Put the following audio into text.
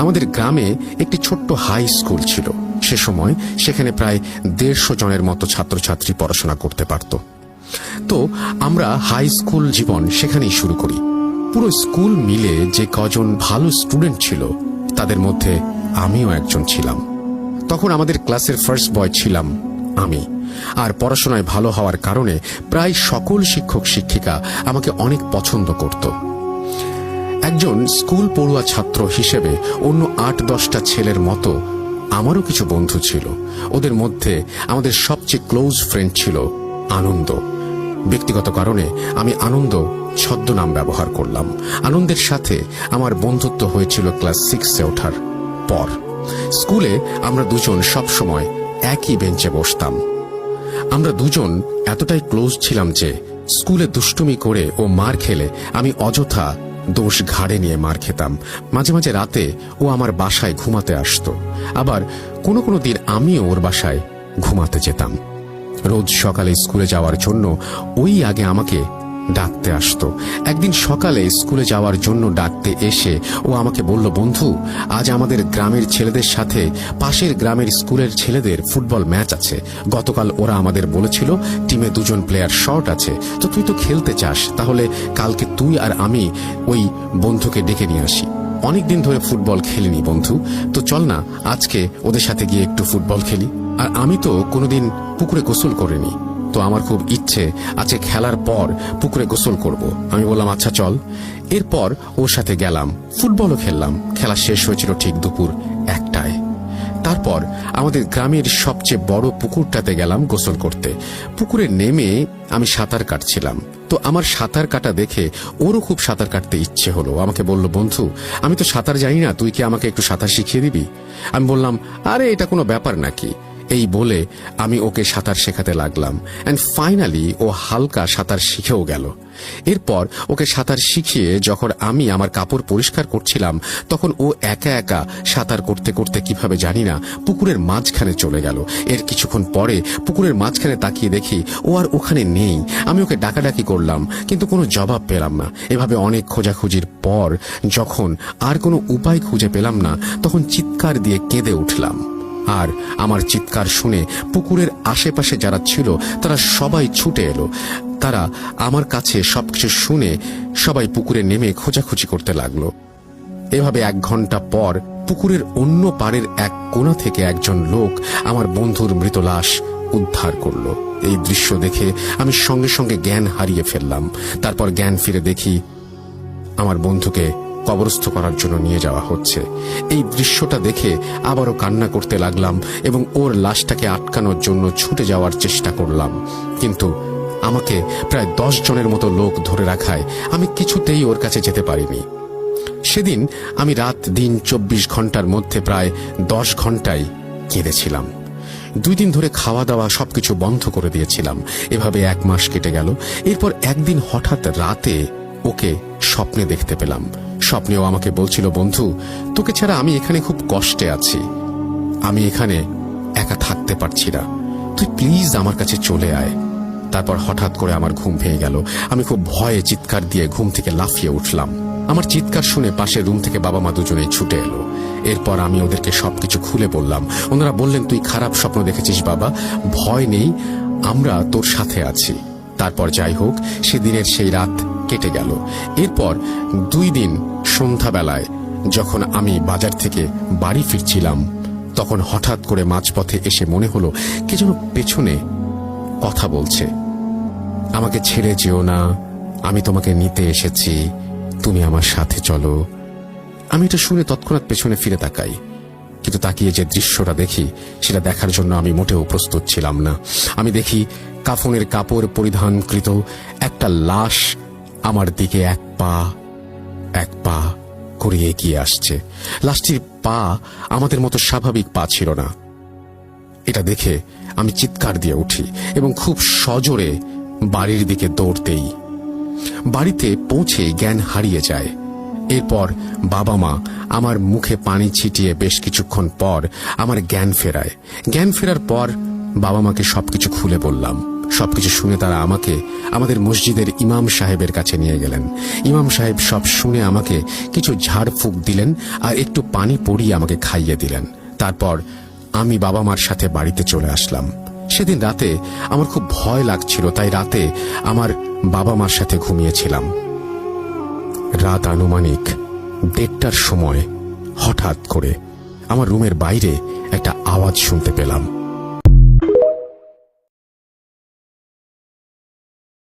আমাদের গ্রামে একটি ছোট্ট হাই স্কুল ছিল। সে সময় সেখানে প্রায় 150 জনের মতো ছাত্রছাত্রী পড়াশোনা করতে পারত। তো আমরা হাই স্কুল জীবন সেখানেই শুরু করি। পুরো স্কুল মিলে যে কজন ভালো স্টুডেন্ট ছিল তাদের মধ্যে আমিও একজন ছিলাম। তখন আমাদের ক্লাসের ফার্স্ট বয় ছিলাম আমি, আর পড়াশোনায় ভালো হওয়ার কারণে প্রায় সকল শিক্ষক শিক্ষিকা আমাকে অনেক পছন্দ করত। একজন স্কুল পড়ুয়া ছাত্র হিসেবে অন্য 8-10টা ছেলের মতো আমারও কিছু বন্ধু ছিল। ওদের মধ্যে আমাদের সবচেয়ে ক্লোজ ফ্রেন্ড ছিল আনন্দ। ব্যক্তিগত কারণে আমি আনন্দ ছদ্মনাম ব্যবহার করলাম। আনন্দের সাথে আমার বন্ধুত্ব হয়েছিল ক্লাস 6-এ ওঠার পর। স্কুলে আমরা দুজন সব সময় একই বেঞ্চে বসতাম। আমরা দুজন এতটাই ক্লোজ ছিলাম যে স্কুলে দুষ্টুমি করে ও মার খেলে আমি অযথা দোষ ঘাড়ে নিয়ে মার খেতাম। মাঝে মাঝে রাতে ও আমার বাসায় ঘুমাতে আসতো, আবার কোনো কোনো দিন আমিও ওর বাসায় ঘুমাতে যেতাম। রোজ সকালে স্কুলে যাওয়ার জন্য ওই আগে আমাকে ডাকতে আসতো। একদিন সকালে স্কুলে যাওয়ার জন্য ডাকতে এসে ও আমাকে বলল, বন্ধু, আজ আমাদের গ্রামের ছেলেদের সাথে পাশের গ্রামের স্কুলের ছেলেদের ফুটবল ম্যাচ আছে। গতকাল ওরা আমাদের বলেছিল টিমে 2 জন প্লেয়ার শর্ট আছে, তো তুই তো খেলতে চাস, তাহলে কালকে তুই আর আমি ওই বন্ধুকে ডেকে নিয়ে আসি। অনেকদিন ধরে ফুটবল খেলিনি বন্ধু, তো চল না আজকে ওদের সাথে গিয়ে একটু ফুটবল খেলি। আর আমি তো কোনোদিন পুকুরে গোসল করিনি, তো আমার খুব ইচ্ছে আজকে খেলার পর পুকুরে গোসল করব। আমি বললাম আচ্ছা চল। এরপর ওর সাথে গেলাম, ফুটবলও খেললাম। খেলা শেষ হয়েছিল ঠিক দুপুর 1টায়। তারপর আমাদের গ্রামের সবচেয়ে বড় পুকুরটাতে গেলাম গোসল করতে। পুকুরে নেমে আমি সাঁতার কাটছিলাম, তো আমার সাঁতার কাটা দেখে ওরও খুব সাঁতার কাটতে ইচ্ছে হলো। আমাকে বলল, বন্ধু, আমি তো সাঁতার জানি না, তুই কি আমাকে একটু সাঁতার শিখিয়ে দিবি? আমি বললাম, আরে এটা কোনো ব্যাপার নাকি। এই বলে আমি ওকে সাঁতার শেখাতে লাগলাম। অ্যান্ড ফাইনালি ও হালকা সাঁতার শিখেও গেল। এরপর ওকে সাঁতার শিখিয়ে যখন আমি আমার কাপড় পরিষ্কার করছিলাম, তখন ও একা একা সাঁতার করতে করতে কিভাবে জানি না পুকুরের মাঝখানে চলে গেল। এর কিছুক্ষণ পরে পুকুরের মাঝখানে তাকিয়ে দেখি ও আর ওখানে নেই। আমি ওকে ডাকাডাকি করলাম, কিন্তু কোনো জবাব পেলাম না। এভাবে অনেক খোঁজাখুঁজির পর যখন আর কোনো উপায় খুঁজে পেলাম না, তখন চিৎকার দিয়ে কেঁদে উঠলাম। আর আমার চিৎকার শুনে পুকুরের আশেপাশে যারা ছিল তারা সবাই ছুটে এলো। তারা আমার কাছে সবকিছু শুনে সবাই পুকুরে নেমে খোঁজাখুঁজি করতে লাগলো। এভাবে 1 ঘন্টা পর পুকুরের অন্য পাড়ের এক কোণা থেকে একজন লোক আমার বন্ধুর মৃত লাশ উদ্ধার করলো। এই দৃশ্য দেখে আমি সঙ্গে সঙ্গে জ্ঞান হারিয়ে ফেললাম। তারপর জ্ঞান ফিরে দেখি আমার বন্ধুকে কবরস্থ করার জন্য নিয়ে যাওয়া হচ্ছে। এই দৃশ্যটা দেখে আবারও কান্না করতে লাগলাম এবং ওর লাশটাকে আটকানোর জন্য ছুটে যাওয়ার চেষ্টা করলাম, কিন্তু আমাকে প্রায় 10 জনের মতো লোক ধরে রাখায় আমি কিছুতেই ওর কাছে যেতে পারিনি। সেদিন আমি রাত দিন 24 ঘন্টার মধ্যে প্রায় 10 ঘন্টাই কেঁদেছিলাম। 2 দিন ধরে খাওয়া দাওয়া সবকিছু বন্ধ করে দিয়েছিলাম। এভাবে 1 মাস কেটে গেল। এরপর একদিন হঠাৎ রাতে ওকে স্বপ্নে দেখতে পেলাম। স্বপ্নেও আমাকে বলছিল, বন্ধু, তোকে ছাড়া আমি এখানে খুব কষ্টে আছি, আমি এখানে একা থাকতে পারছি না, তুই প্লিজ আমার কাছে চলে আয়। তারপর হঠাৎ করে আমার ঘুম ভেঙে গেল। আমি খুব ভয়ে চিৎকার দিয়ে ঘুম থেকে লাফিয়ে উঠলাম। আমার চিৎকার শুনে পাশের রুম থেকে বাবা মা দুজনেই ছুটে এলো। এরপর আমি ওদেরকে সবকিছু খুলে বললাম। ওনারা বললেন, তুই খারাপ স্বপ্ন দেখেছিস বাবা, ভয় নেই, আমরা তোর সাথে আছি। তারপর যাই হোক, সেদিনের সেই রাত কেটে গেল। এরপর 2 দিন সন্ধ্যাবেলায় যখন আমি বাজার থেকে বাড়ি ফিরছিলাম, তখন হঠাৎ করে মাঝপথে এসে মনে হলো কে যেন পেছনে কথা বলছে। আমাকে ছেড়ে যেও না, আমি তোমাকে নিতে এসেছি, তুমি আমার সাথে চলো। আমি এটা শুনে তৎক্ষণাৎ পেছনে ফিরে তাকাই, কিন্তু তাকিয়ে যে দৃশ্যটা দেখি সেটা দেখার জন্য আমি মোটেও প্রস্তুত ছিলাম না। আমি দেখি কাফনের কাপড় পরিধানকৃত একটা লাশ আমার দিকে এক পা করে এগিয়ে আসছে। লাশটির পা আমাদের মতো স্বাভাবিক পা ছিল না। এটা দেখে আমি চিৎকার দিয়ে উঠি এবং খুব সজোরে বাড়ির দিকে দৌড় দেই। বাড়িতে পৌঁছে জ্ঞান হারিয়ে যায়। এরপর বাবা মা আমার মুখে পানি ছিটিয়ে বেশ কিছুক্ষণ পর আমার জ্ঞান ফেরায়। জ্ঞান ফেরার পর বাবা মাকে সবকিছু খুলে বললাম। সবকিছু শুনে তারা আমাকে আমাদের মসজিদের ইমাম সাহেবের কাছে নিয়ে গেলেন। ইমাম সাহেব সব শুনে আমাকে কিছু ঝাড়ফুঁক দিলেন আর একটু পানি পরিয়ে আমাকে খাইয়ে দিলেন। তারপর আমি বাবা মার সাথে বাড়িতে চলে আসলাম। সেদিন রাতে আমার খুব ভয় লাগছিল, তাই রাতে আমার বাবা মার সাথে ঘুমিয়েছিলাম। রাত আনুমানিক 1:30টার সময় হঠাৎ করে আমার রুমের বাইরে একটা আওয়াজ শুনতে পেলাম।